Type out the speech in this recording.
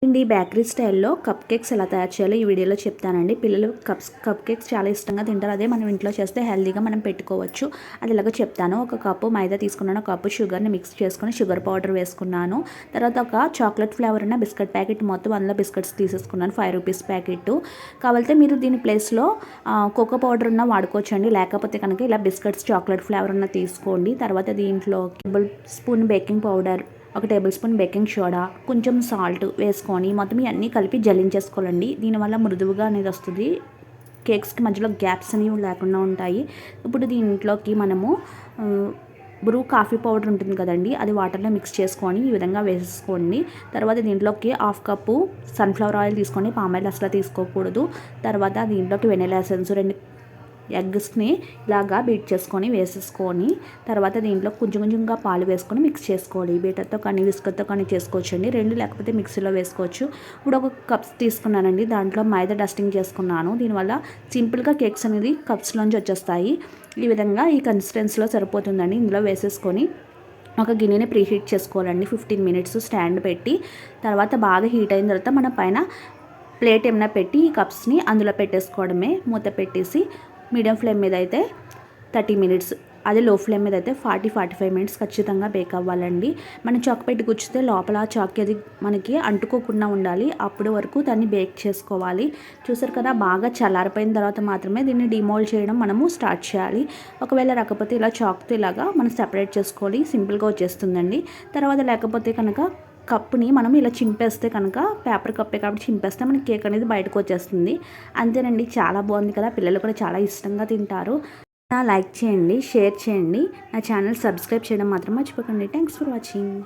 ఈ బేకరీ స్టైల్లో cup cakes ఎలా తయారు చేయాలో ఈ వీడియోలో చెప్తానండి. పిల్లలు కప్ కేక్స్ చాలా ఇష్టంగా తింటారు. అదే మనం ఇంట్లో చేస్తే హెల్తీగా మనం పెట్టుకోవచ్చు. అది ఎలాగో చెప్తాను. ఒక కప్పు మైదా తీసుకున్నాను, ఒక కప్పు షుగర్ని మిక్స్ చేసుకొని షుగర్ పౌడర్ వేసుకున్నాను. తర్వాత ఒక చాక్లెట్ ఫ్లేవర్ ఉన్న బిస్కెట్ ప్యాకెట్ మొత్తం అందులో బిస్కెట్స్ తీసేసుకున్నాను, 5 రూపీస్ ప్యాకెట్. కావాలంటే మీరు దీని ప్లేస్లో కోకో పౌడర్ ఉన్న వాడుకోవచ్చండి. లేకపోతే కనుక ఇలా బిస్కెట్స్ చాక్లెట్ ఫ్లేవర్ ఉన్న తీసుకోండి. తర్వాత దీంట్లో టేబుల్ స్పూన్ బేకింగ్ పౌడర్, ఒక టేబుల్ స్పూన్ బేకింగ్ సోడా, కొంచెం సాల్ట్ వేసుకొని మొత్తం ఇవన్నీ కలిపి జల్లించేసుకోవాలండి. దీనివల్ల మృదువుగా అనేది వస్తుంది. కేక్స్కి మధ్యలో గ్యాప్స్ అనేవి లేకుండా ఉంటాయి. ఇప్పుడు దీంట్లోకి మనము బ్రూ కాఫీ పౌడర్ ఉంటుంది కదండి, అది వాటర్లో మిక్స్ చేసుకొని ఈ విధంగా వేసేసుకోండి. తర్వాత దీంట్లోకి 1/2 కప్పు సన్ఫ్లవర్ ఆయిల్ తీసుకొని, పామాయిల్ అసలు తీసుకోకూడదు. తర్వాత దీంట్లోకి వెనిలా ఎసెన్స్, 2 ఎగ్స్ని ఇలాగా బీట్ చేసుకొని వేసేసుకొని, తర్వాత దీంట్లో కొంచెంగా పాలు వేసుకొని మిక్స్ చేసుకోవాలి. బీటర్తో కానీ విస్కర్తో కానీ చేసుకోవచ్చండి. 2 లేకపోతే మిక్సీలో వేసుకోవచ్చు. ఇప్పుడు ఒక కప్స్ తీసుకున్నానండి, దాంట్లో మైదా డస్టింగ్ చేసుకున్నాను. దీనివల్ల సింపుల్గా కేక్స్ అనేది కప్స్లోంచి వచ్చేస్తాయి. ఈ విధంగా ఈ కన్సిస్టెన్సీలో సరిపోతుందండి. ఇందులో వేసేసుకొని ఒక గిన్నెని ప్రీహీట్ చేసుకోవాలండి 15 మినిట్స్ స్టాండ్ పెట్టి. తర్వాత బాగా హీట్ అయిన తర్వాత మన పైన ప్లేట్ ఏమైనా పెట్టి ఈ కప్స్ని అందులో పెట్టేసుకోవడమే. మూత పెట్టేసి మీడియం ఫ్లేమ్ మీద అయితే 30 మినిట్స్, అదే లో ఫ్లేమ్ మీద అయితే 40-45 మినిట్స్ ఖచ్చితంగా బేక్ అవ్వాలండి. మనం చాక్ పెట్టి గుచ్చితే లోపల చాక్ అది మనకి అంటుకోకుండా ఉండాలి. అప్పుడు వరకు దాన్ని బేక్ చేసుకోవాలి. చూసారు కదా, బాగా చల్లారిపోయిన తర్వాత మాత్రమే దీన్ని డిమోల్డ్ చేయడం మనము స్టార్ట్ చేయాలి. ఒకవేళ రాకపోతే ఇలా చాక్తో ఇలాగా మనం సెపరేట్ చేసుకోవాలి. సింపుల్గా వచ్చేస్తుందండి. తర్వాత లేకపోతే కనుక కప్పుని మనం ఇలా చింపేస్తే కనుక, పేపర్ కప్పే కాబట్టి చింపేస్తే మనకి కేక్ అనేది బయటకు వచ్చేస్తుంది. అంతేనండి, చాలా బాగుంది కదా, పిల్లలు కూడా చాలా ఇష్టంగా తింటారు. లైక్ చేయండి, షేర్ చేయండి, నా ఛానల్ సబ్స్క్రైబ్ చేయడం మాత్రం మర్చిపోకండి. Thanks for watching.